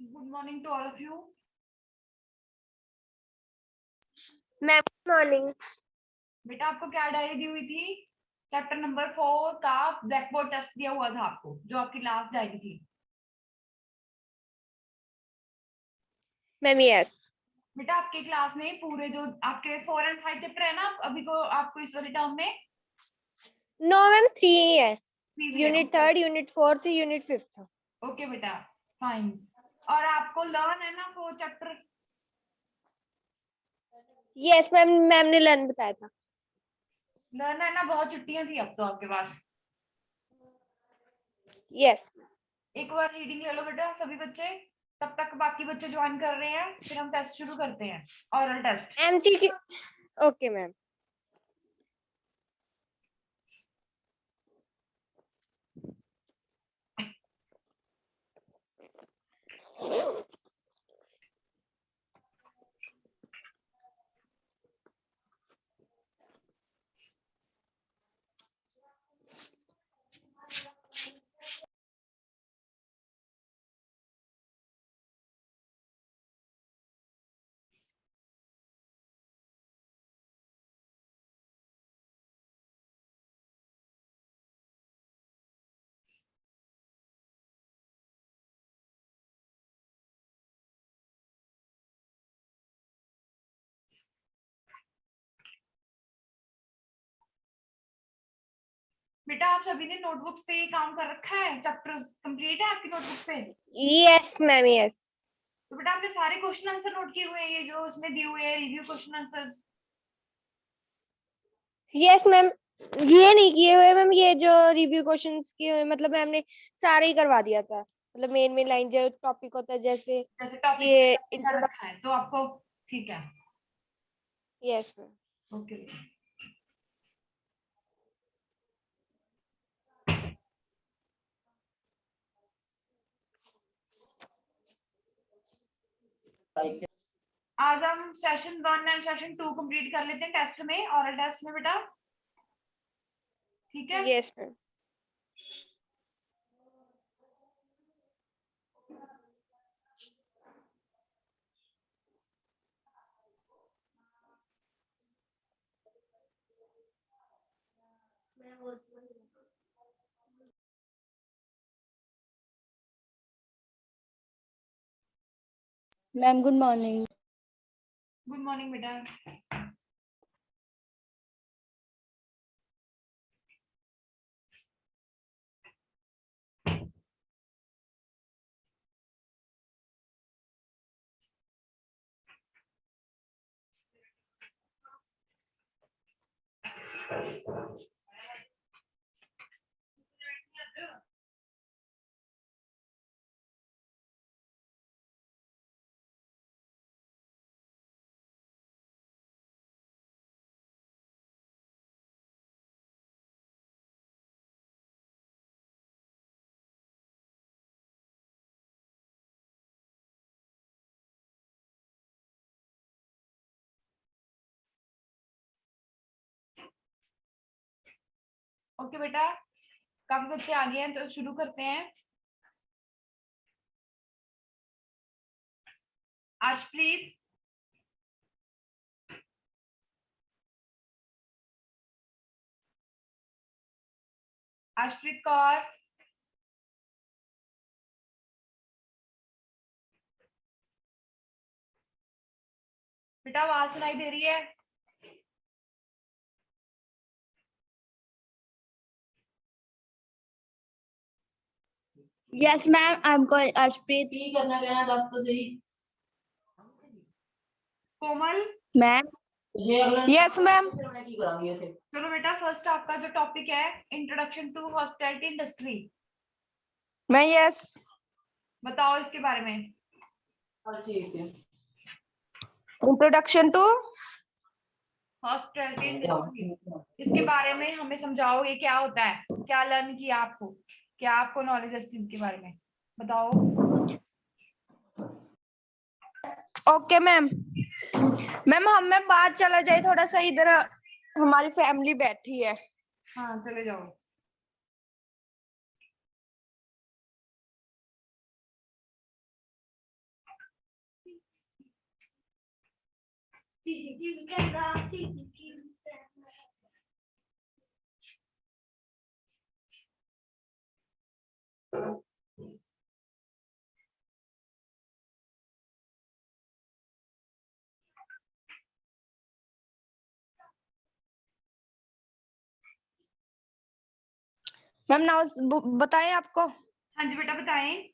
Good morning to all of you. Ma'am good morning. बेटा आपको क्या डायरी दी हुई थी? चैप्टर नंबर 4 का ब्लैक बोर्ड टेस्ट दिया हुआ था आपको, जो आपकी लास्ट डायरी थी। Ma'am yes. बेटा आपके क्लास में पूरे जो आपके 4 और 5 चैप्टर है ना, अभी को आपको इस वाले टर्म में नो मैम 3 ही है। 3 भी है। Unit 3, unit 4, unit 5। ओके बेटा, फाइन। और आपको लर्न है ना 4 चैप्टर? यस मैम, मैम ने लर्न बताया था। लर्न है ना, बहुत छुट्टियां थी अब तो आपके पास। यस। एक बार रीडिंग ले लो बेटा सभी बच्चे, तब तक बाकी बच्चे ज्वाइन कर रहे हैं, फिर हम टेस्ट शुरू करते हैं, oral test. MCQ. Okay ma'am. बेटा आप सभी ने नोटबुक्स पे काम कर रखा है? चैप्टर्स कंप्लीट है आपकी नोटबुक पे? Yes ma'am yes. तो बेटा आपने सारे क्वेश्चन आंसर नोट किए हुए हैं, ये जो उसमें दिए हुए हैं review question answers? Yes ma'am, ये नहीं किए हुए मैम, ये जो रिव्यू क्वेश्चंस किए हुए मतलब मैम ने सारे ही करवा दिया था। मतलब मेन लाइन जो टॉपिक होता है, जैसे जैसे टॉपिक ये कर रखा है तो आपको ठीक है। Yes ma'am. ओके। आज हम सेशन 1 एंड सेशन 2 कंप्लीट कर लेते हैं टेस्ट में, ऑरल टेस्ट में बेटा, ठीक है? Yes ma'am. Ma'am good morning. Good morning बेटा। ओके बेटा, काफी बच्चे आ गए हैं तो शुरू करते हैं। आशप्रीत, आशप्रीत कौर, बेटा आवाज सुनाई दे रही है? Yes ma'am, I am calling Arshpreet. ही करना कहना 10 तो सही। Komal, ma'am yes ma'am. चलो बेटा फर्स्ट आपका जो टॉपिक है, इंट्रोडक्शन टू हॉस्पिटैलिटी इंडस्ट्री, मैं यस। बताओ इसके बारे में। ठीक है। इंट्रोडक्शन टू हॉस्पिटैलिटी इंडस्ट्री, इसके बारे में हमें समझाओ, ये क्या होता है, क्या लर्न किया आपको, क्या आपको नॉलेज है इस चीज के बारे में, बताओ। Okay ma'am. मैम हमें बात चला जाए थोड़ा सा, इधर हमारी फैमिली बैठी है। हाँ चले जाओ। CCTV camera, CCTV camera. Ma'am now बताएं आपको हाँ जी बेटा बताएं।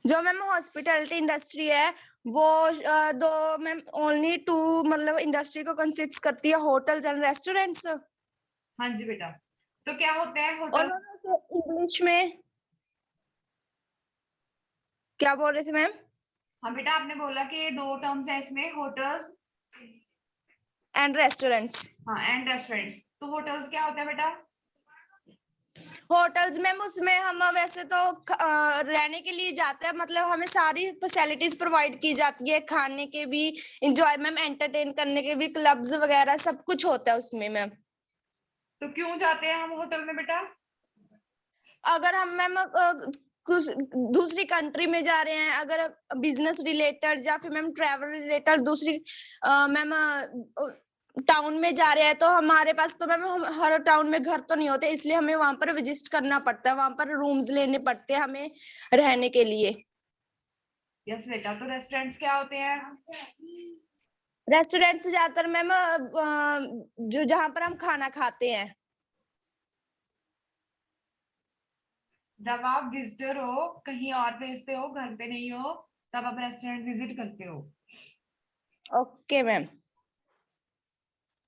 जो मैम हॉस्पिटैलिटी इंडस्ट्री है वो दो मैम ओनली टू मतलब इंडस्ट्री को कंसिस्ट करती है, होटल्स एंड रेस्टोरेंट्स। हाँ जी बेटा, तो क्या होते हैं और होटल? इंग्लिश में क्या बोल रहे थे मैम? हाँ बेटा, आपने बोला कि दो टर्म्स है इसमें, होटल्स एंड रेस्टोरेंट्स। हाँ एंड रेस्टोरेंट्स। तो होटल्स क्या होता है बेटा? होटल्स मैम उसमें हम वैसे तो रहने के लिए जाते हैं, मतलब हमें सारी फैसिलिटीज प्रोवाइड की जाती है, खाने के भी, इंजॉय मैम, एंटरटेन करने के भी, क्लब्स वगैरह सब कुछ होता है उसमें मैम। तो क्यों जाते हैं हम होटल में बेटा? अगर हम मैम कुछ दूसरी कंट्री में जा रहे हैं, अगर बिजनेस रिलेटेड या फिर मैम ट्रैवल रिलेटेड दूसरी मैम टाउन में जा रहे हैं, तो हमारे पास तो मैम हर टाउन में घर तो नहीं होते, इसलिए हमें वहां पर विजिट करना पड़ता है, वहां पर रूम्स लेने पड़ते हैं हमें रहने के लिए। यस बेटा, तो रेस्टोरेंट्स क्या होते हैं? रेस्टोरेंट्स ज्यादातर मैम जो जहाँ पर हम खाना खाते हैं। जब आप विजिटर हो, कहीं और भेजते हो, घर पे नहीं हो, तब आप रेस्टोरेंट विजिट करते हो। Okay ma'am.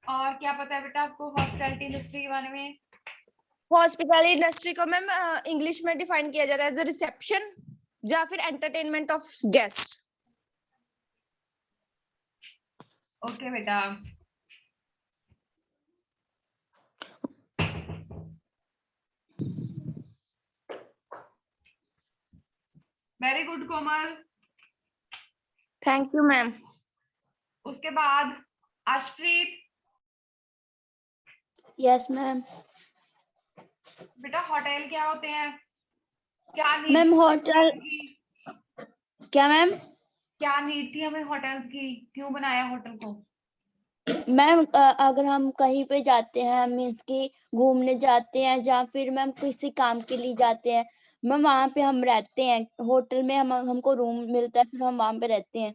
और क्या पता है बेटा आपको हॉस्पिटैलिटी इंडस्ट्री के बारे में? हॉस्पिटैलिटी इंडस्ट्री को मैम इंग्लिश में डिफाइन किया जाता है एज अ रिसेप्शन या फिर एंटरटेनमेंट ऑफ गेस्ट। ओके बेटा। Very good Komal. Thank you ma'am. उसके बाद अर्शप्रीत। Yes ma'am. बेटा होटल क्या होते हैं? क्या नीड मैम थी होटल की? क्या मैम? क्या नीड थी हमें होटल्स की? क्यों बनाया होटल को? मैम अगर हम कहीं पे जाते हैं, मीन्स कि घूमने जाते हैं या फिर मैम किसी काम के लिए जाते हैं, मैम वहाँ पे हम रहते हैं, होटल में हमको रूम मिलता है, फिर हम वहाँ पे रहते हैं।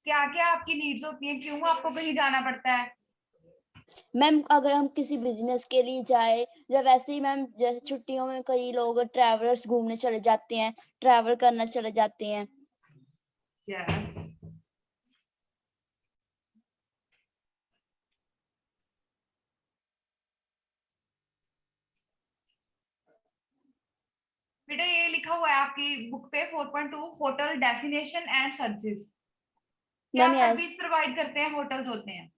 क्या क्या आपकी नीड्स होती हैं? क्यों आपको कहीं जाना पड़ता है? मैम अगर हम किसी बिजनेस के लिए जाए, या वैसे ही मैम जैसे छुट्टियों में कई लोग ट्रैवलर्स घूमने चले जाते हैं, ट्रैवल करना चले जाते हैं। यस। बेटा ये लिखा हुआ है आपकी बुक पे 4.2, होटल डेफिनेशन एंड सर्विस। क्या मैम यस। सर्विस प्रोवाइड करते हैं होटल्स होते हैं?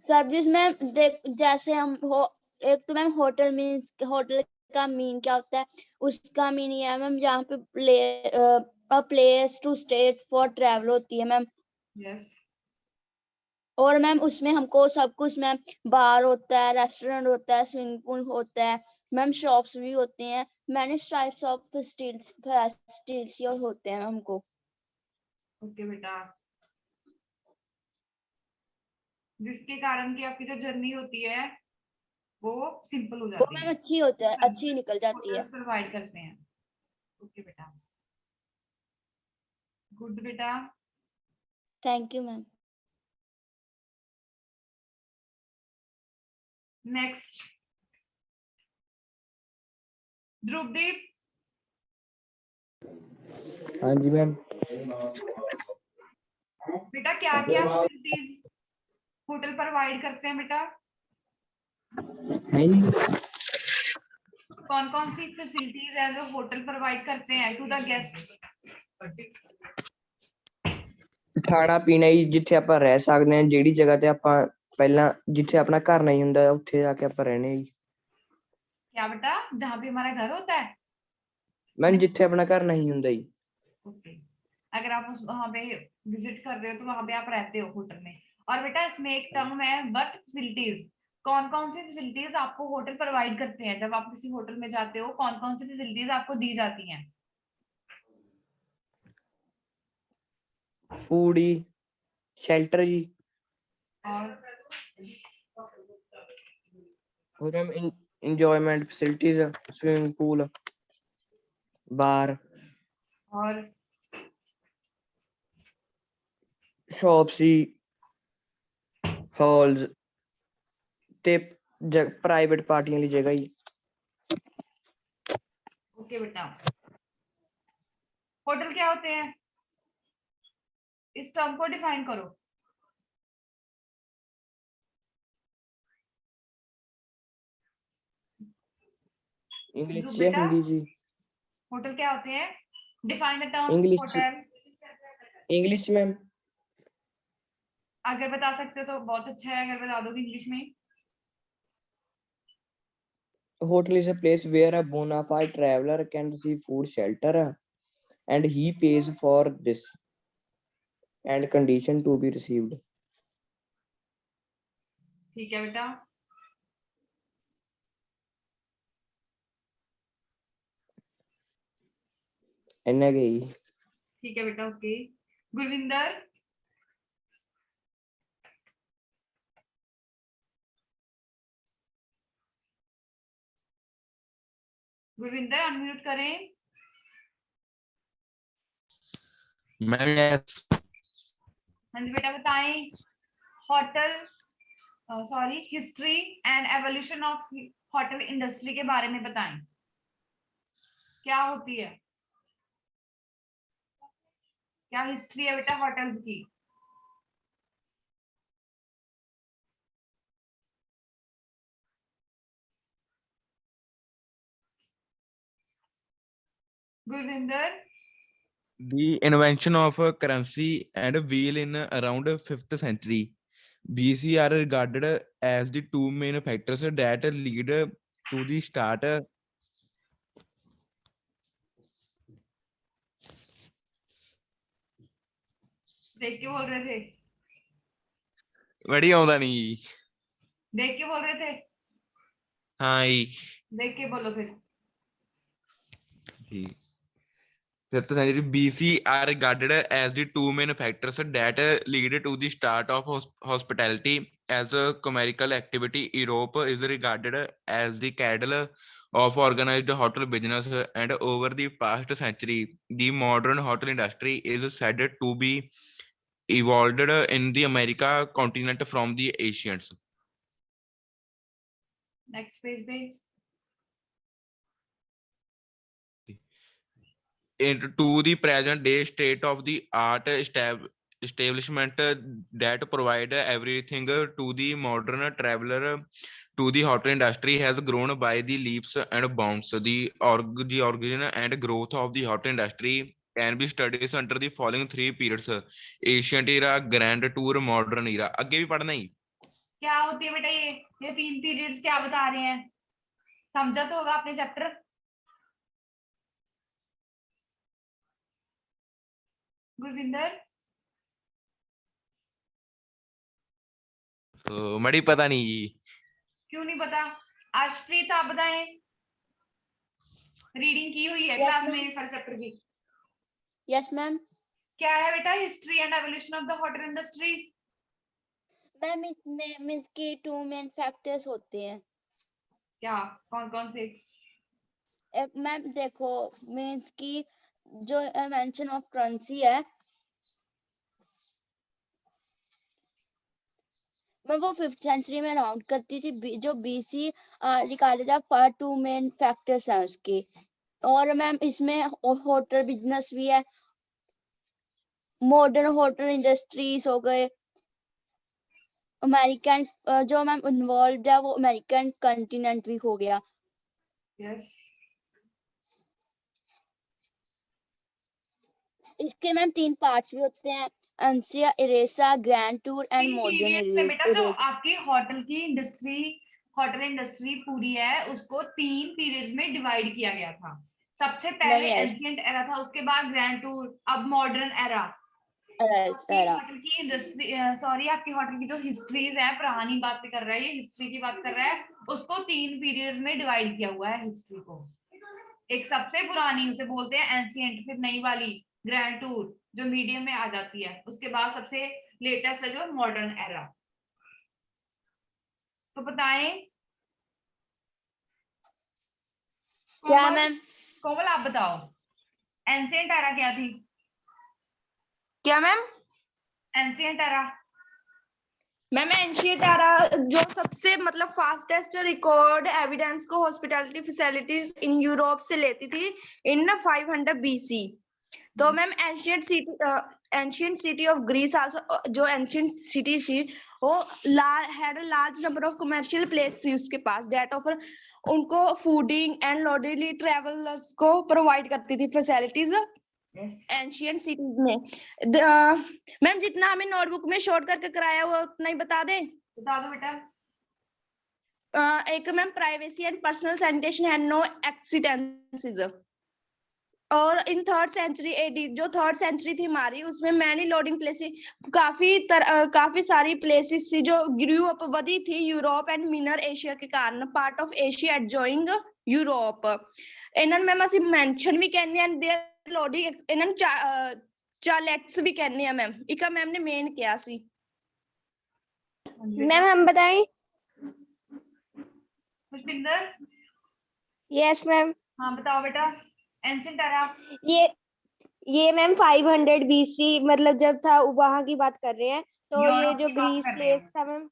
सर्विस मैम देख, जैसे हम हो, एक तो मैम होटल मीन्स, होटल का मीन क्या होता है, उसका मीन ये है मैम जहाँ पे a place to stay for travel होती है मैम। यस। और मैम उसमें हमको सब कुछ मैम, बार होता है, रेस्टोरेंट होता है, स्विमिंग पूल होता है, मैम शॉप्स भी होते हैं, मैनी टाइप्स ऑफ फैसिलिटीज होते हैं हमको। ओके बेटा, जिसके कारण की आपकी जो जर्नी होती है वो सिंपल हो वो जाती मैम है। अच्छी होता है, अच्छी निकल जाती है। होटल्स प्रोवाइड करते हैं। ओके बेटा, गुड बेटा। Thank you ma'am. नेक्स्ट ध्रुवदीप। हाँ जी मैम। बेटा क्या क्या फैसिलिटीज होटल प्रोवाइड करते हैं बेटा? है जी। कौन सी फैसिलिटीज है जो होटल प्रोवाइड करते हैं टू द गेस्ट? ਖਾਣਾ ਪੀਣਾ ਹੀ, ਜਿੱਥੇ ਆਪਾਂ ਰਹਿ ਸਕਦੇ ਹਾਂ, ਜਿਹੜੀ ਜਗ੍ਹਾ ਤੇ ਆਪਾਂ ਪਹਿਲਾਂ ਜਿੱਥੇ ਆਪਣਾ ਘਰ ਨਹੀਂ ਹੁੰਦਾ ਉੱਥੇ ਜਾ ਕੇ ਆਪਾਂ ਰਹਿਣੇ ਜੀ। क्या बेटा? जहाँ पे हमारा घर होता है। मैम जिੱਥੇ ਆਪਣਾ ਘਰ नहीं ਹੁੰਦਾ जी। ओके, अगर आप उस वहां पे विजिट कर रहे हो तो वहां पे आप रहते हो होटल में। और बेटा इसमें एक टर्म है वर्क फैसिलिटीज। कौन सी फैसिलिटीज आपको होटल प्रोवाइड करते हैं? जब आप किसी होटल में जाते हो कौन सी फैसिलिटीज आपको दी जाती हैं? फूड ही, शेल्टर जी, और ma'am enjoyment facilities, swimming pool, bar, और शॉप्स ही, हॉल्स ते प्राइवेट पार्टियां ली जगह ही। ओके बेटा, होटल क्या होते हैं, इस टर्म को डिफाइन करो। इंग्लिश ध्रुव या बेटा, हिंदी जी? होटल क्या होते हैं, define the term English hotel. English ma'am. अगर बता सकते हो तो बहुत अच्छा है, अगर बता दोगे इंग्लिश में। Hotel is a place where a bona fide traveler can receive food, shelter, and he pays for this and condition to be received. ठीक है बेटा, इन्ना गई। ठीक है बेटा, ओके। गुरविंदर, गुरविंदर अनम्यूट करें। Ma'am yes. हाँ जी बेटा, बताएं hotel, sorry, history and evolution of hotel industry के बारे में बताएं, क्या होती है, क्या हिस्ट्री है बेटा होटल्स की। Gurvinder, The invention of a currency and a wheel in around 5th century BC are regarded as the two main factors that lead to the start. देख के बोल रहे थे, बड़ी आਉਂਦਾ नहीं। देख के बोल रहे थे, हाँ जी। देख के बोलो फिर। 5th century BC are regarded as the two main factors that lead to the start of hospitality as a commercial activity. Europe is regarded as the cradle of organized hotel business, and over the past century, the modern hotel industry is said to be evolved in the America continent from the Asians. Next page पे। To the present day state of the art establishment that provide everything to the modern traveler to the hotel industry has grown by the leaps and bounds. The origin and growth of the hotel industry can be studied under the following three periods: ancient era, grand tour, modern era. आगे भी पढ़ना ही। क्या होती है बेटा ये तीन periods क्या बता रहे हैं, समझा तो होगा आपने चैप्टर। गुरविंदर, तो मड़ी पता नहीं। क्यों नहीं पता, आशप्रीत आप बताएं, रीडिंग की हुई है Yes, क्लास में ma'am. ये सारे चैप्टर की। Yes ma'am. क्या है बेटा history and evolution of the hotel industry. Ma'am इसमें मीन्स के टू मेन फैक्टर्स होते हैं। क्या, कौन कौन से। एक मैम देखो मीन्स की जो इन्वेंशन ऑफ करेंसी है मैं वो 5th सेंचुरी में अराउंड करती थी। जो बीसी रिगार्डेड है टू मेन फैक्टर्स हैं उसके। और मैम इसमें होटल बिजनेस भी है, मॉडर्न होटल इंडस्ट्रीज हो गए, अमेरिकन जो मैम इन्वॉल्व है वो अमेरिकन कॉन्टिनेंट भी हो गया। यस, इसके मैम 3 पार्ट्स भी होते हैं, एंसिया, इरेसा, ग्रैंड टूर एंड तीन मॉडर्न पीरियड्स में बेटा जो इरेसा। आपकी होटल इंडस्ट्री पूरी है उसको तीन पीरियड्स में डिवाइड किया गया था। सबसे पहले yes. एंशिएंट एरा था, उसके बाद ग्रैंड टूर, अब मॉडर्न एरा। आपकी एरा होटल की इंडस्ट्री, सॉरी आपकी होटल की जो हिस्ट्रीज है, पुरानी बात कर रहा है, ये हिस्ट्री की बात कर रहा है, उसको तीन पीरियड्स में डिवाइड किया हुआ है हिस्ट्री को। एक सबसे पुरानी उसे बोलते हैं एंशिएंट, फिर नई वाली ग्रैंड टूर जो मीडियम में आ जाती है, उसके बाद सबसे लेटेस्ट है जो मॉडर्न एरा। तो बताएं क्या कोमल, मैम? कोमल आप बताओ एंशिएंट एरा क्या थी? क्या ma'am? Ancient era ma'am ancient era जो सबसे मतलब फास्टेस्ट रिकॉर्ड एविडेंस को हॉस्पिटैलिटी फैसिलिटीज इन यूरोप से लेती थी इन 500 बीसी। तो ma'am ancient city of Greece also, जो एंशिएंट सिटी थी वो had a large number of commercial place थी उसके पास, डेट ऑफर उनको फूडिंग एंड लॉन्ड्री ट्रेवलर्स को प्रोवाइड करती थी फैसिलिटीज एंशिएंट सिटीज में। मैम जितना हमें नोटबुक में शॉर्ट करके कराया वो उतना ही बता दें। बता दो बेटा। एक ma'am privacy and personal sanitation had no accidences. और इन 3rd सेंचुरी एडी, जो 3rd सेंचुरी थी हमारी, उसमें मैनी लोडिंग प्लेसेस काफी सारी प्लेसेस थी जो ग्रू अप वधी थी यूरोप एंड मिनर एशिया के कारण, part of Asia adjoining Europe. इन्हन मैम ਅਸੀਂ ਮੈਂਸ਼ਨ ਵੀ ਕਹਿੰਦੇ ਆ देयर लोडिंग, ਇਹਨਾਂ ਨੂੰ ਚਾਲੈਟਸ भी ਕਹਿੰਦੇ ਆ ਮੈਮ। ਇਕਾ ਮੈਮ ਨੇ ਮੇਨ ਕਿਹਾ ਸੀ। मैम हम बताएं? Pushpinder yes ma'am. हाँ बताओ बेटा एंशिएंट एरा। ये मैम 500 बीसी मतलब जब था वहां की बात कर रहे हैं। तो ये यूरोप जो की बात ग्रीस कर रहे प्लेस हैं। था मैम,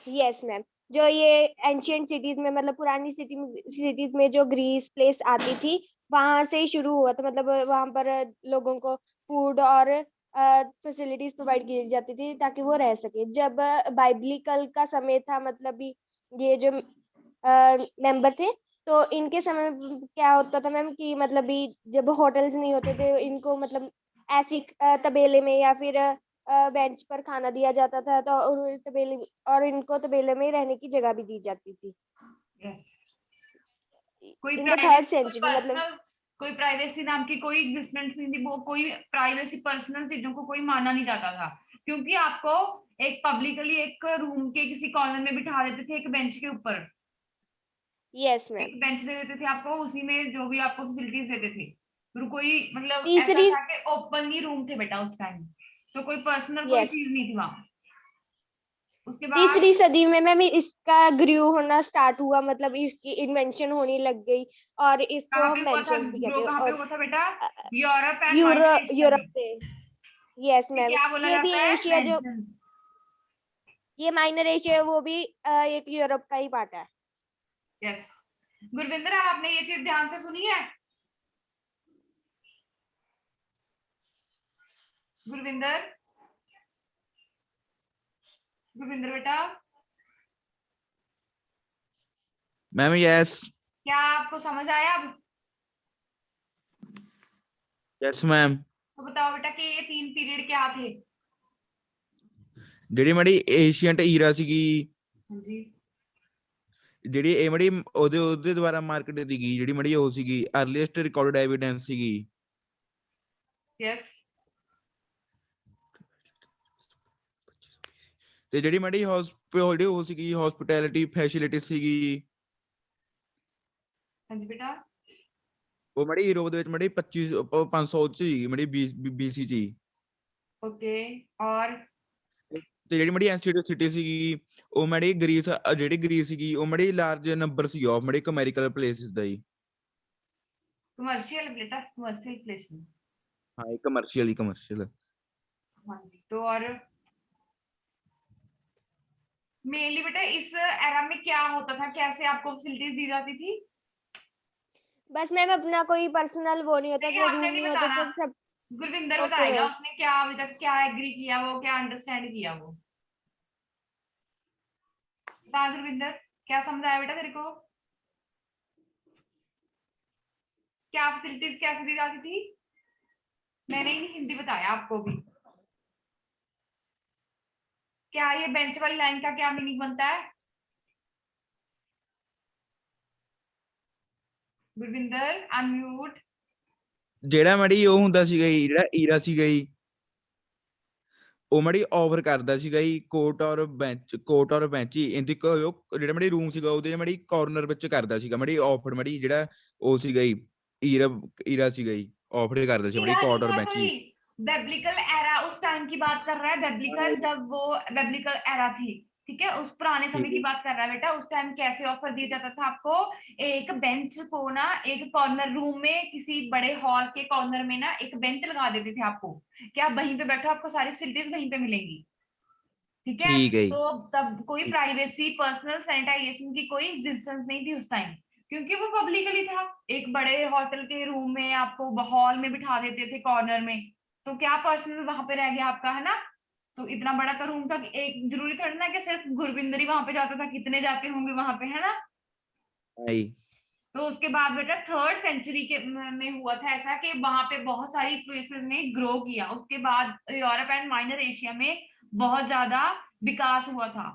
यस मैम, जो ये एंशियंट सिटीज में मतलब पुरानी सिटीज में जो ग्रीस प्लेस आती थी वहां से ही शुरू हुआ था। मतलब वहां पर लोगों को फूड और फैसिलिटीज प्रोवाइड की जाती थी ताकि वो रह सके। जब बाइबलिकल का समय था, मतलब ये जो मेंबर थे, तो इनके समय में क्या होता था मैम कि मतलब भी जब होटल्स नहीं होते थे इनको मतलब ऐसी तबेले में या फिर बेंच पर खाना दिया जाता था। तो इनको तबेले में रहने की जगह भी दी जाती थी। यस कोई in the 3rd privacy, century मतलब कोई प्राइवेसी नाम की कोई एग्जिस्टेंस नहीं थी। वो कोई प्राइवेसी पर्सनल चीजों को कोई माना नहीं जाता था, क्योंकि आपको एक पब्लिकली एक रूम के किसी कॉर्नर में बिठा देते थे, एक बेंच के ऊपर यस मैम। एक बेंच दे देते थे आपको, उसी में जो भी आपको फैसिलिटीज देते थे। फिर कोई मतलब तीसरी ऐसा था कि ओपन ही रूम थे बेटा उस टाइम, तो कोई पर्सनल कोई यस चीज नहीं थी वहां। उसके बाद तीसरी सदी में मैम इसका ग्रू होना स्टार्ट हुआ, मतलब इसकी इन्वेंशन होने लग गई और इसको कहाँ हम पे हुआ था, मेंशंस भी कहते ग्रो हैं। कहाँ पे और हुआ था बेटा? Europe and minor Asia Europe में। से, यस इसे मैम। क्या बोला ये भी जाता है? एशिया जो मेंशंस। ये माइनर एशिया है वो भी एक यूरोप का ही पार्ट है। यस गुरविंदर आपने ये चीज ध्यान से सुनी है? गुरविंदर, गुरविंदर बेटा मैम यस क्या आपको समझ आया अब? Yes ma'am. तो बताओ बेटा कि ये 3 पीरियड क्या थे? ਜਿਹੜੀ ਮੜੀ ਏਸ਼ੀਅੰਟ ਈਰਾ ਸੀਗੀ, हाँ जी ਜਿਹੜੀ ਇਹ ਮੜੀ ਉਹਦੇ ਦੁਆਰਾ ਮਾਰਕੀਟ ਸੀਗੀ, ਜਿਹੜੀ ਮੜੀ ਉਹ ਸੀਗੀ ਅਰਲੀਐਸਟ ਰਿਕਾਰਡਡ ਐਵੀਡੈਂਸ ਸੀਗੀ। यस ਤੇ ਜਿਹੜੀ ਮੜੀ ਹਸਪੀਟੈਲਿਟੀ ਉਹ ਸੀਗੀ, ਹਸਪੀਟੈਲਿਟੀ ਫੈਸਿਲਿਟੀ ਸੀਗੀ, हाँ जी बेटा ਉਹ ਮੜੀ ਯੂਰਪ ਦੇ ਵਿੱਚ ਮੜੀ 500 ਚ ਸੀਗੀ ਮੜੀ BC ਚ। ओके और ਤੇ ਜਿਹੜੀ ਮੜੀ ਐਂਸ਼ੀਅੰਟ ਸਿਟੀ ਸੀਗੀ ਉਹ ਮੜੀ ਗ੍ਰੀਸ, ਜਿਹੜੀ ਗ੍ਰੀਸ ਸੀਗੀ ਉਹ ਮੜੀ ਲਾਰਜ ਨੰਬਰ ਸੀ ਆਫ ਮੜੀ ਕਮਰਸ਼ੀਅਲ ਪਲੇਸਿਸ ਦਾ ਹੀ। कमर्शियल बेटा कमर्शियल प्लेसेस। ਹਾਂ ਕਮਰਸ਼ੀਅਲ हाँ जी तो और मेनली बेटा इस एरा में क्या होता था, कैसे आपको फैसिलिटीज दी जाती थी? बस मैम अपना कोई पर्सनल वो नहीं होता नहीं था, आपने रूम नहीं नहीं होते बताना, थे सब। गुरविंदर ओके बताएगा मैम। उसने क्या अभी तक क्या एग्री किया, वो क्या अंडरस्टैंड किया वो। बता गुरविंदर क्या समझाया बेटा तेरे को, क्या फैसिलिटीज कैसे दी जाती थी? मैंने ही हिंदी बताया आपको भी। क्या ये बेंच वाली लाइन का क्या मीनिंग बनता है? गुरविंदर अनम्यूट। ਜਿਹੜਾ ਮੜੀ ਉਹ ਹੁੰਦਾ ਸੀਗਾ ਜੀ, ਜਿਹੜਾ ਈਰਾ ਸੀਗਾ ਜੀ, ਉਹ ਮੜੀ ਆਫਰ ਕਰਦਾ ਸੀਗਾ ਜੀ ਕੋਰਟ ਔਰ ਬੈਂਚ ਹੀ ਇਹਦੀ ਜਿਹੜਾ ਮੜੀ ਰੂਮ ਸੀਗਾ ਉਹਦੇ ਮੜੀ ਕਾਰਨਰ ਵਿੱਚ ਕਰਦਾ ਸੀਗਾ ਮੜੀ ਆਫਰ ਮੜੀ ਜਿਹੜਾ ਉਹ ਸੀਗਾ ਜੀ ਈਰਾ ਸੀਗਾ ਜੀ। ऑफर करते थे बड़ी हीरा कॉर्ड और हीरा बैंची। कोई बेब्लिकल एरा उस टाइम की बात कर रहा है, बेब्लिकल जब वो बेब्लिकल एरा थी, ठीक है, उस पुराने समय ठीक की है। बात कर रहा है बेटा। उस टाइम कैसे ऑफर दिया जाता था आपको, एक बेंच को ना एक कॉर्नर रूम में किसी बड़े हॉल के कॉर्नर में ना एक बेंच लगा देते थे आपको, कि आप वहीं पे बैठो, आपको सारी फैसिलिटीज वहीं पे मिलेंगी, ठीक है। ठीक है जी। तो तब कोई ठीक। प्राइवेसी, पर्सनल सैनिटाइजेशन की कोई एग्जिस्टेंस नहीं थी उस टाइम, क्योंकि वो पब्लिकली था। एक बड़े होटल के रूम में आपको हॉल में बिठा देते थे कॉर्नर में, तो क्या पर्सनल वहां पे रह गया आपका, है ना। तो इतना बड़ा का रूम था कि एक जरूरी थोड़ा ना कि सिर्फ गुरविंदर ही वहां पे जाता था, कितने जाते होंगे वहां पे, है ना। आई। तो उसके बाद बेटा 3rd सेंचुरी के में हुआ था ऐसा कि वहां पे बहुत सारी प्लेसेस ने ग्रो किया, उसके बाद यूरोप एंड माइनर एशिया में बहुत ज्यादा विकास हुआ था।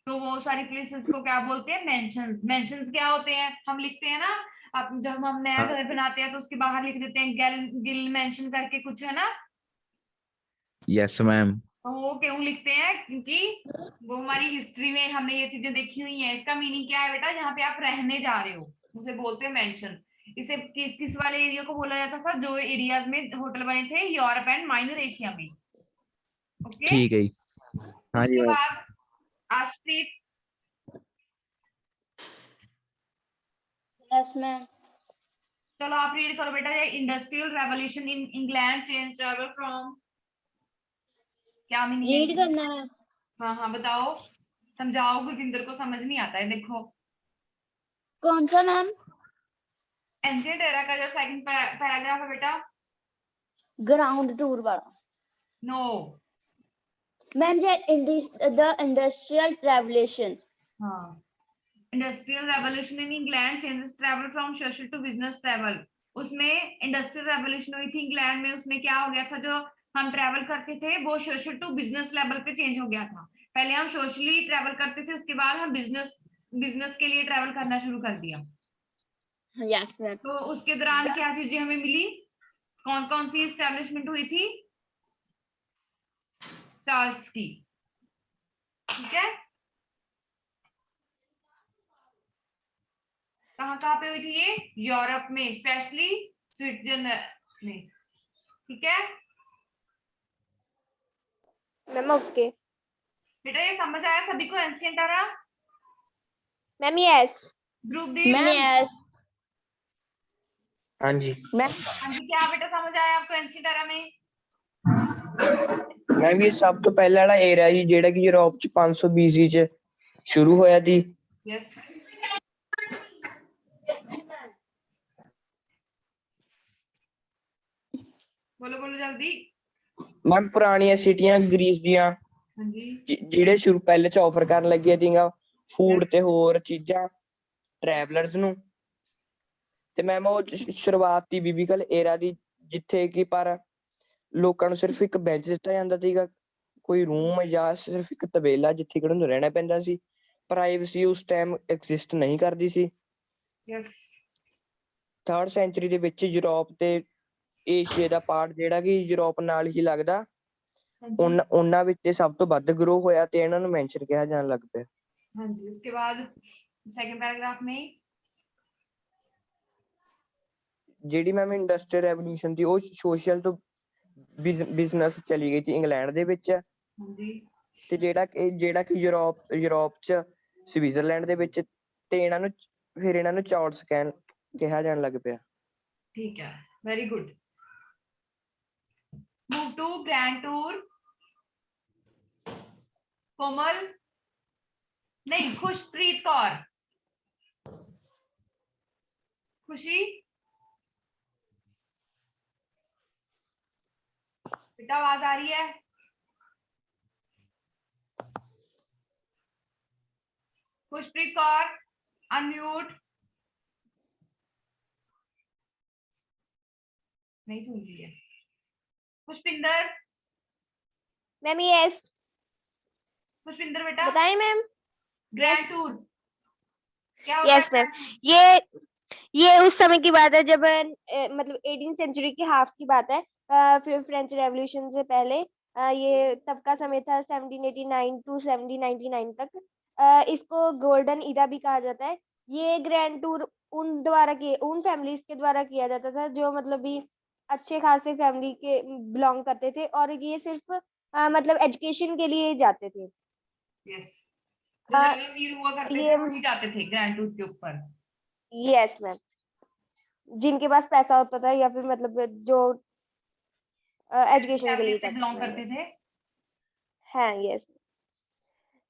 तो वो सारी प्लेसेस को क्या बोलते हैं, मेंशंस। मेंशंस क्या होते हैं, हम लिखते हैं ना, अब जब हम नया हाँ। घर बनाते हैं तो उसके बाहर लिख देते हैं गिल गिल मेंशन करके कुछ, है ना। Yes ma'am. तो वो क्यों लिखते हैं, क्योंकि वो हमारी हिस्ट्री में हमने ये चीजें देखी हुई हैं। इसका मीनिंग क्या है बेटा, जहाँ पे आप रहने जा रहे हो उसे बोलते हैं मेंशन। इसे किस किस वाले एरिया को बोला जाता था, जो एरियाज में होटल बने थे यूरोप एंड माइनर एशिया में, ओके। ठीक है जी। हाँ जी उसके मैम। बाद आशप्रीत, यस मैम। चलो आप रीड करो बेटा। Industrial revolution in England change travel from, क्या मीनिंग है रीड इसकी? करना है। हाँ हाँ बताओ, समझाओ, गुरविंदर को समझ नहीं आता है, देखो। कौन सा मैम? एंशिएंट एरा का जो सेकंड पैराग्राफ है बेटा। ग्राउंड टूर वाला। नो। मैम ये द इंडस्ट्रियल रेवोल्यूशन। हाँ, industrial revolution in England changes travel from social to business travel. उसमें इंडस्ट्रियल रेवोल्यूशन हुई थी इंग्लैंड में, उसमें क्या हो गया था, जो हम ट्रैवल करते थे वो सोशल टू बिजनेस लेवल पे चेंज हो गया था। पहले हम सोशली ट्रैवल करते थे, उसके बाद हम बिजनेस बिजनेस के लिए ट्रैवल करना शुरू कर दिया। Yes ma'am. तो उसके दौरान क्या चीजें हमें मिली, कौन कौन सी एस्टेब्लिशमेंट हुई थी, चार्ल्स की, ठीक है। कहाँ कहाँ पे हुई थी ये, यूरोप में, स्पेशली स्विट्जरलैंड में, ठीक है। Ma'am okay. बेटा ये समझ आया सभी को, ancient era. Ma'am yes. Dhruvdeep, ma'am yes. हाँ जी मैम हाँ जी, क्या बेटा समझ आया आपको एंशिएंट एरा में? मैम, ये सब ਤੋਂ ਪਹਿਲਾਂ ਵਾਲਾ ਏਰੀਆ ਜੀ ਜਿਹੜਾ ਕਿ ਯੂਰਪ ਚ 500 BC ਚ ਸ਼ੁਰੂ ਹੋਇਆ ਸੀ। यस, बोलो बोलो जल्दी। ਮੈਮ ਪੁਰਾਣੀਆਂ ਸਿਟੀਆਂ ਗ੍ਰੀਸ ਦੀਆਂ हाँ जी, ਜਿਹੜੇ ਸ਼ੁਰੂ ਪਹਿਲੇ ਚ ਆਫਰ ਕਰਨ ਲੱਗੀਆਂ ਸੀਗਾ ਫੂਡ Yes. ਤੇ ਹੋਰ ਚੀਜ਼ਾਂ ਟਰੈਵਲਰਸ ਨੂੰ। ਤੇ ਮੈਮ ਉਹ ਸ਼ੁਰੂਆਤੀ ਬਿਬਲੀਕਲ ਏਰਾ ਦੀ, ਜਿੱਥੇ ਕਿ ਪਰ ਲੋਕਾਂ ਨੂੰ ਸਿਰਫ ਇੱਕ ਬੈਂਚ ਦਿੱਤਾ ਜਾਂਦਾ ਸੀਗਾ, ਕੋਈ ਰੂਮ ਜਾਂ ਸਿਰਫ ਇੱਕ ਤਬੇਲਾ ਜਿੱਥੇ ਕਿ ਉਹਨਾਂ ਨੂੰ ਰਹਿਣਾ ਪੈਂਦਾ ਸੀ। ਪ੍ਰਾਈਵੇਸੀ ਉਸ ਟਾਈਮ ਐਗਜ਼ਿਸਟ ਨਹੀਂ ਕਰਦੀ ਸੀ। यस, 3rd ਸੈਂਚੁਰੀ ਦੇ ਵਿੱਚ ਯੂਰਪ ਤੇ ਏਸ਼ੀਆ ਦਾ ਪਾਰਟ ਜਿਹੜਾ ਕਿ ਯੂਰਪ ਨਾਲ ਹੀ ਲੱਗਦਾ, हाँ जी, ਉਹਨਾਂ ਵਿੱਚ ਇਹ ਸਭ ਤੋਂ ਵੱਧ ਗਰੋ ਹੋਇਆ ਤੇ ਇਹਨਾਂ ਨੂੰ ਮੈਂਸ਼ਨ ਕਿਹਾ ਜਾਣ ਲੱਗ ਪਿਆ। हाँ जी। उसके बाद सेकंड पैराग्राफ में, ਜਿਹੜੀ ਮੈਮ ਇੰਡਸਟਰੀਅਲ ਰੈਵੋਲੂਸ਼ਨ ਸੀ ਉਹ ਸੋਸ਼ਲ ਤੋਂ ਬਿਜ਼ਨਸ ਚਲੀ ਗਈ ਸੀ ਇੰਗਲੈਂਡ ਦੇ ਵਿੱਚ, हाँ जी, ਤੇ ਜਿਹੜਾ ਕਿ ਯੂਰਪ ਚ ਸਵਿਟਜ਼ਰਲੈਂਡ ਦੇ ਵਿੱਚ, ਤੇ ਇਹਨਾਂ ਨੂੰ ਚਾਰਲਸ ਕਿਹਾ ਜਾਣ ਲੱਗ ਪਿਆ। ठीक है, very good. Move to grand tour. Komal, नहीं, खुशप्रीत कौर, खुशी, बेटा आवाज आ रही है? खुशप्रीत कौर, अनम्यूट, नहीं सुन रही है। Pushpinder, ma'am yes. पुष्पिंदर बेटा, बताइए मैम। ग्रैंड टूर क्या होता यस है? मैम ये उस समय की बात है जब मतलब 18th सेंचुरी के हाफ की बात है। फिर फ्रेंच रेवोल्यूशन से पहले ये तब का समय था 1789 टू 1799 तक। इसको गोल्डन इरा भी कहा जाता है। ये ग्रैंड टूर उन फैमिलीज के द्वारा किया जाता था जो मतलब भी अच्छे खासे फैमिली के बिलोंग करते थे और ये सिर्फ मतलब एजुकेशन के लिए जाते थे। यस, जो अ, ज्यादा अमीर हुआ करते थे ये वही जाते थे ग्रैंड टूर के ऊपर। यस मैम, जिनके पास पैसा होता था या फिर मतलब जो एजुकेशन के फैमिली लिए से जाते बिलोंग थे। करते थे। हाँ यस।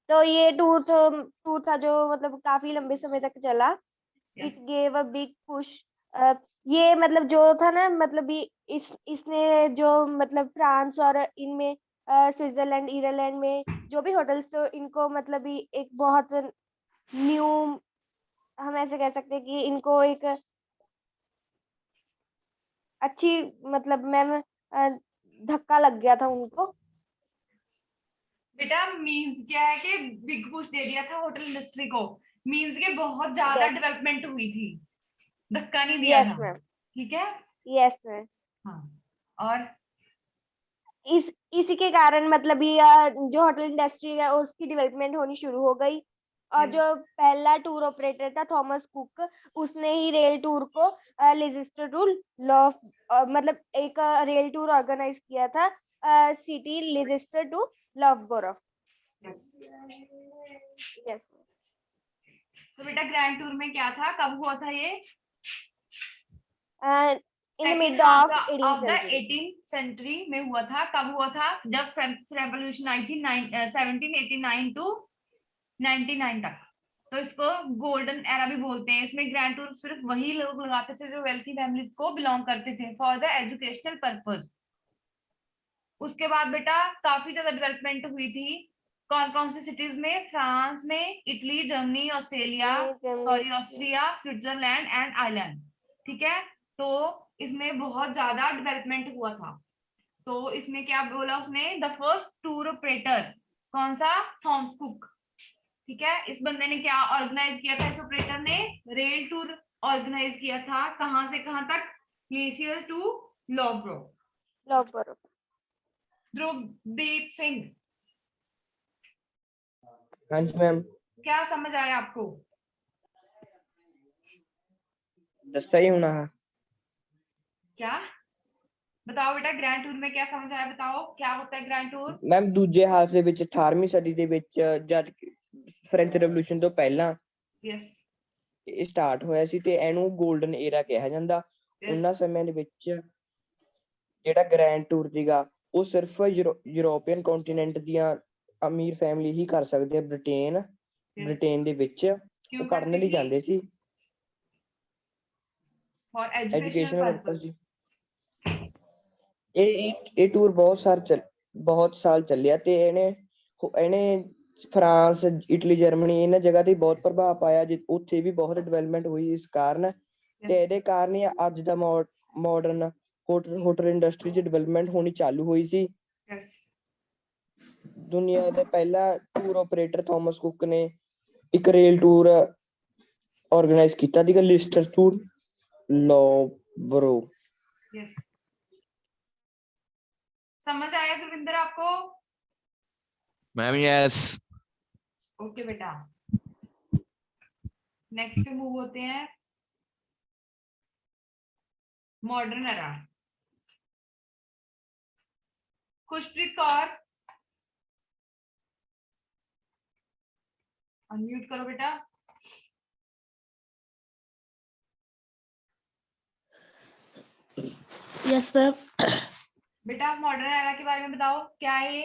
तो ये टूर था जो मतलब काफी लंबे समय तक चला। It yes, gave a big push. ये मतलब जो था ना, मतलब ये इसने जो मतलब फ्रांस और इनमें स्विट्जरलैंड ईरालैंड में जो भी होटल्स थे इनको मतलब ये एक बहुत न्यू, हम ऐसे कह सकते हैं कि इनको एक अच्छी मतलब मैम धक्का लग गया था उनको। बेटा मींस क्या है कि बिग पुश दे दिया था होटल इंडस्ट्री को, मींस के बहुत ज्यादा यस डेवलपमेंट हुई थी, धक्का नहीं दिया यस था। मैम। ठीक है। Yes ma'am. हाँ, और इसी के कारण मतलब ये जो होटल इंडस्ट्री है उसकी डेवलपमेंट होनी शुरू हो गई। और यस, जो पहला टूर ऑपरेटर था थॉमस कुक, उसने ही रेल टूर को लेजिस्टर टू लव मतलब एक रेल टूर ऑर्गेनाइज किया था सिटी लेजिस्टर टू लवबोरो। यस। यस। तो बेटा ग्रैंड टूर में क्या था, कब हुआ था ये? In the mid second of half 18th of the century. 18th century में हुआ था। कब हुआ था? जब फ्रेंच रेवोल्यूशन आई थी 1789 टू 99 तक। तो इसको गोल्डन एरा भी बोलते हैं। इसमें ग्रैंड टूर सिर्फ वही लोग लगाते थे जो वेल्थी फैमिलीज को बिलोंग करते थे फॉर द एजुकेशनल पर्पज। उसके बाद बेटा काफी ज्यादा डेवलपमेंट हुई थी। कौन कौन सी सिटीज में? फ्रांस में, Italy, Germany, Australia, sorry Austria, Switzerland and Ireland. ठीक है। तो इसमें बहुत ज्यादा डेवलपमेंट हुआ था। तो इसमें क्या बोला उसने? द फर्स्ट टूर ऑपरेटर कौन सा? Thomas cook. ठीक है। इस बंदे ने क्या ऑर्गेनाइज किया था? इस ऑपरेटर ने रेल टूर ऑर्गेनाइज किया था। कहां से कहां तक? Glacier to Loughborough. Loughborough. Dhruvdeep Singh, हाँ जी मैम, क्या समझ आया आपको? दस्सा ही होना है। क्या बताओ बेटा, ग्रैंड टूर में क्या समझ आया? बताओ क्या होता है ग्रैंड टूर? ਮੈਮ ਦੂਜੇ ਹਾਫ ਦੇ ਵਿੱਚ 18ਵੀਂ ਸਦੀ ਦੇ ਵਿੱਚ ਜਦ ਫ੍ਰੈਂਚ ਰੈਵੋਲੂਸ਼ਨ ਤੋਂ ਪਹਿਲਾਂ यस, ਇਹ ਸਟਾਰਟ ਹੋਇਆ ਸੀ ਤੇ ਇਹਨੂੰ 골ਡਨ ਏਰਾ ਕਿਹਾ ਜਾਂਦਾ। ਉਹਨਾਂ यस, ਸਮਿਆਂ ਦੇ ਵਿੱਚ ਜਿਹੜਾ ਗ੍ਰੈਂਡ ਟੂਰ ਸੀਗਾ ਉਹ ਸਿਰਫ ਯੂਰੋਪੀਅਨ ਕੰਟੀਨੈਂਟ ਦੀਆਂ ਅਮੀਰ ਫੈਮਿਲੀ ਹੀ ਕਰ ਸਕਦੇ ਆ। यस। ਬ੍ਰਿਟੇਨ ਦੇ ਵਿੱਚ क्यों ਉਹ ਕਰਨ करती ਲਈ थी? ਜਾਂਦੇ ਸੀ for educational educational purpose. Purpose ਜੀ। ਇਹ ਟੂਰ ਬਹੁਤ ਸਾਲ ਚੱਲਿਆ ਤੇ ਇਹਨੇ ਫਰਾਂਸ, ਇਟਲੀ, ਜਰਮਨੀ ਇਹਨਾਂ ਜਗ੍ਹਾ ਤੇ ਬਹੁਤ ਪ੍ਰਭਾਵ ਪਾਇਆ। ਉੱਥੇ ਵੀ ਬਹੁਤ ਡਿਵੈਲਪਮੈਂਟ ਹੋਈ ਇਸ ਕਾਰਨ। ਤੇ यस, ਇਹਦੇ ਕਾਰਨ ਹੀ ਅੱਜ ਦਾ ਮਾਡਰਨ ਹੋਟਲ ਇੰਡਸਟਰੀ 'ਚ ਡਿਵੈਲਪਮੈਂਟ ਹੋਣੀ ਚਾਲੂ ਹੋਈ ਸੀ। यस। ਦੁਨੀਆ ਦਾ ਪਹਿਲਾ ਟੂਰ ਆਪਰੇਟਰ ਥਾਮਸ ਕੁੱਕ ਨੇ ਇੱਕ ਰੇਲ ਟੂਰ ਆਰਗੇਨਾਈਜ਼ ਕੀਤਾ ਸੀਗਾ, ਲਿਸਟਰ ਟੂ ਲੌਬਰੋ। यस। समझ आया गुरविंदर आपको? Ma'am yes. ओके बेटा, नेक्स्ट पे मूव होते हैं। Modern era. Khushpreet Kaur, unmute करो बेटा। Yes ma'am. बेटा मॉडर्न एरा के बारे में बताओ, क्या है ये?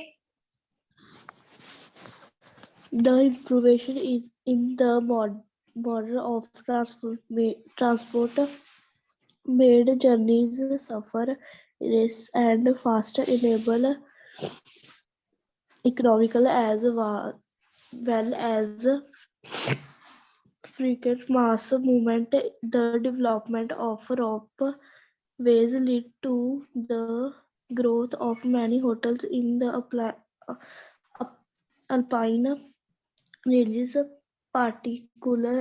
The improvement in the model of transport made journeys suffer less and faster, enable economical as well as frequent mass movement. The development of rope ways lead to the growth of many hotels in the alpine ranges, particular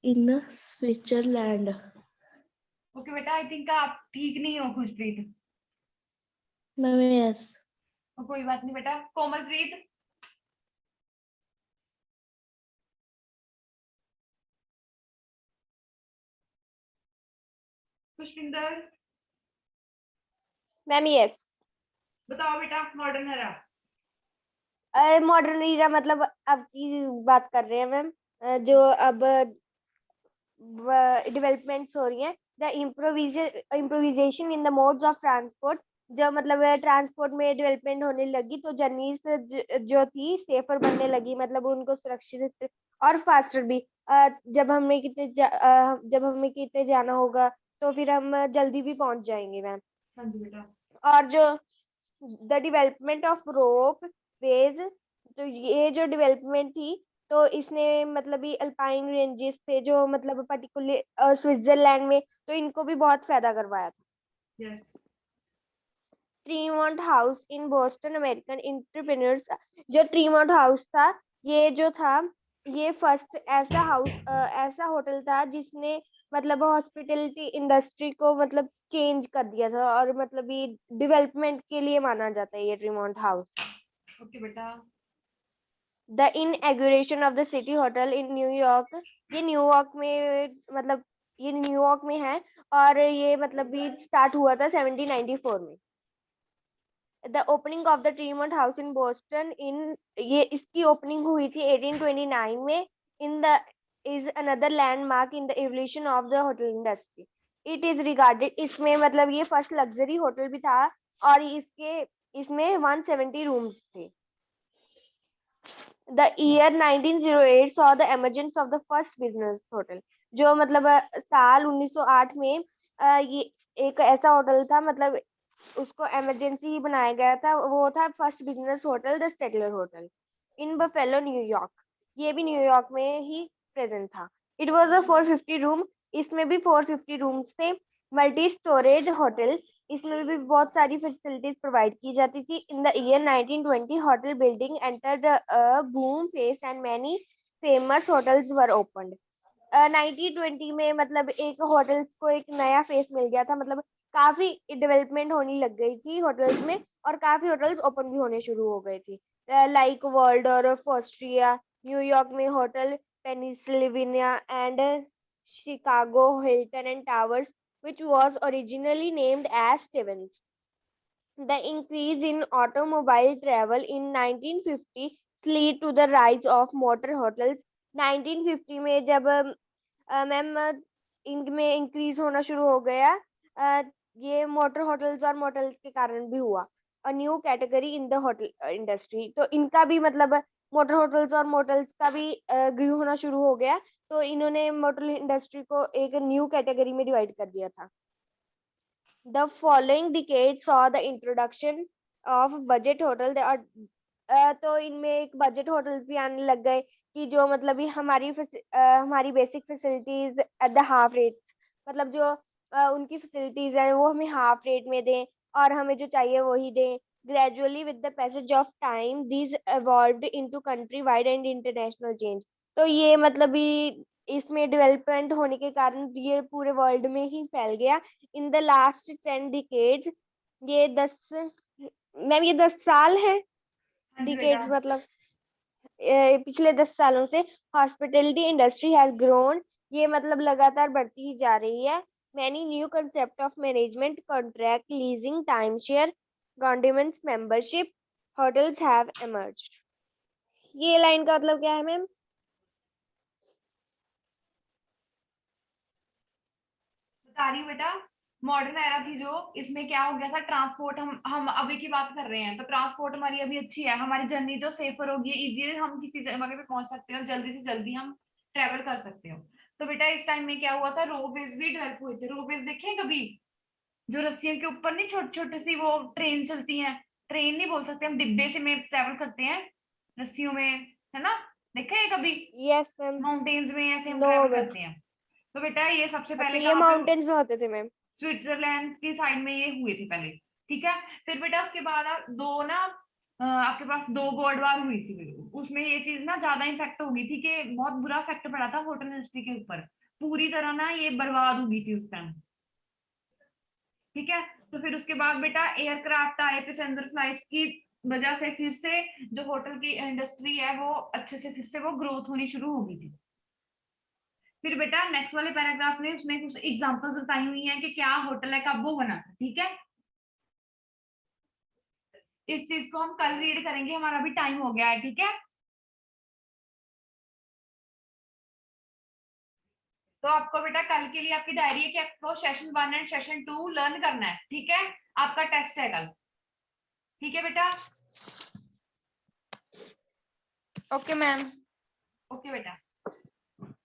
in Switzerland. Okay बेटा, I think आप ठीक नहीं हो Khushpreet. Ma'am, yes. कोई बात नहीं बेटा। Komalpreet, Pushpinder, ma'am yes. बताओ बेटा मॉडर्न एरा। मॉडर्न एरा मतलब अब की बात कर रहे हैं मैम, जो अब डेवलपमेंट्स हो रही हैं। The improvisation in the modes of transport, जो मतलब ट्रांसपोर्ट में डेवलपमेंट होने लगी तो जर्नीज जो थी सेफर बनने लगी, मतलब उनको सुरक्षित और फास्टर भी। जब हमें कितने जाना होगा तो फिर हम जल्दी भी पहुंच जाएंगे मैम। हाँ जी बेटा। और जो the development of ropeways, तो ये जो डेवलपमेंट थी तो इसने मतलब ये अल्पाइन रेंजेस थे जो मतलब पर्टिकुलर स्विट्जरलैंड में, तो इनको भी बहुत फायदा करवाया था। Yes. Tremont house in Boston, American entrepreneurs, जो ट्रीमोंट हाउस था ये जो था ये फर्स्ट ऐसा होटल था जिसने मतलब हॉस्पिटैलिटी इंडस्ट्री को मतलब चेंज कर दिया था, और मतलब ये डेवलपमेंट के लिए माना जाता है ये ट्रीमोंट हाउस। ओके बेटा। The inauguration of the city hotel in New York, ये न्यूयॉर्क में मतलब ये न्यूयॉर्क में है, और ये मतलब भी स्टार्ट हुआ था 1794 में। The opening of the Tremont house in Boston in, ये इसकी ओपनिंग हुई थी 1829 में। In the is another landmark in the evolution of the hotel industry. It is regarded, इसमें मतलब ये फर्स्ट लग्जरी होटल भी था, और इसमें 170 रूम्स थे। The year 1908 saw the emergence of the first business hotel, जो मतलब साल 1908 में ये एक ऐसा होटल था, मतलब उसको इमरजेंसी ही बनाया गया था, वो था first business hotel the Staedtler hotel in buffalo New York. ये भी न्यूयॉर्क में ही प्रेजेंट था। इट वाज अ 450 रूम, इसमें भी 450 रूम्स थे। मल्टी स्टोरेज होटल, इसमें भी बहुत सारी फैसिलिटीज प्रोवाइड की जाती थी। In the year 1920 hotel building entered a boom face and many famous hotels were opened. 1920 में मतलब एक होटल्स को एक नया फेस मिल गया था, मतलब काफी डेवलपमेंट होने लग गई थी होटल्स में, और काफी होटल्स ओपन भी होने शुरू हो गए थे, लाइक वॉल्डोर्फ ऑस्ट्रिया, न्यूयॉर्क में hotel Pennsylvania and Chicago Hilton and towers, which was originally named as Stevens. The increase in automobile travel in 1950 led to the rise of motor hotels. 1950 में जब ma'am इनमें इंक्रीज होना शुरू हो गया, ये motor hotels और मोटल्स के कारण भी हुआ। A new category in the hotel industry, तो इनका भी मतलब मोटर होटल्स और मोटल्स का भी ग्रू होना शुरू हो गया, तो इन्होंने मोटर इंडस्ट्री को एक न्यू कैटेगरी में डिवाइड कर दिया था। The following decade saw the introduction of budget hotel. तो इनमें एक बजट होटल्स भी आने लग गए कि जो मतलब ये हमारी basic facilities at the half rate, मतलब जो उनकी फैसिलिटीज है वो हमें हाफ रेट में दें और हमें जो चाहिए वही दें। Gradually with the passage of time these evolved into country wide and international change, तो ये मतलब ये इसमें डेवलपमेंट होने के कारण ये पूरे वर्ल्ड में ही फैल गया। इन द लास्ट 10 डिकेड्स, ये 10 साल है, हाँ जी डिकेड्स बेटा। मतलब पिछले 10 सालों से हॉस्पिटैलिटी इंडस्ट्री हैज ग्रोन, ये मतलब लगातार बढ़ती ही जा रही है। Many new concept of management, contract, leasing, time share, condiments, membership hotels have emerged। ये लाइन का मतलब क्या है मैम? बता रही हूँ बेटा। मॉडर्न एरा थी जो, इसमें क्या हो गया था, ट्रांसपोर्ट, हम अभी की बात कर रहे हैं तो ट्रांसपोर्ट हमारी अभी अच्छी है, हमारी जर्नी जो सेफर होगी, इजीली हम किसी जगह पे पहुंच सकते हैं और जल्दी से जल्दी हम ट्रेवल कर सकते हो। तो बेटा इस टाइम में क्या हुआ था, रोपवेज भी डेवलप हुए थे। रोपवेज देखे हैं कभी? जो रस्सियों के ऊपर नहीं छोटे छोटे सी वो ट्रेन चलती है, ट्रेन नहीं बोल सकते हम, डिब्बे से में ट्रेवल करते हैं रस्सियों में, है ना? देखा है कभी? Yes ma'am. माउंटेन्स में ऐसे हम नो ट्रेवल मैम। करते हैं। तो बेटा ये सबसे अच्छा, पहले ये कहाँ पे? माउंटेन्स में होते थे मैम। स्विट्जरलैंड की साइड में ये हुए थे पहले। ठीक है। फिर बेटा उसके बाद दो ना आपके पास दो वर्ल्ड वार हुई थी, उसमें ये चीज ना ज्यादा इम्पैक्ट हो गई थी कि बहुत बुरा इफेक्ट पड़ा था होटल इंडस्ट्री के ऊपर, पूरी तरह ना ये बर्बाद हो गई थी उस टाइम। ठीक है। तो फिर उसके बाद बेटा एयरक्राफ्ट आए, पैसेंजर फ्लाइट्स की वजह से फिर से जो होटल की इंडस्ट्री है वो अच्छे से फिर से वो ग्रोथ होनी शुरू हो गई थी। फिर बेटा नेक्स्ट वाले पैराग्राफ में उसने कुछ एग्जांपल्स बताई हुई हैं कि क्या होटल है, कब वो बना था। ठीक है। इस चीज को हम कल रीड करेंगे, हमारा भी टाइम हो गया है, ठीक है। तो आपको बेटा कल के लिए आपकी डायरी है कि आपको सेशन 1 एंड सेशन 2 लर्न करना है, ठीक है। आपका टेस्ट है कल, ठीक है बेटा। Okay ma'am. ओके बेटा।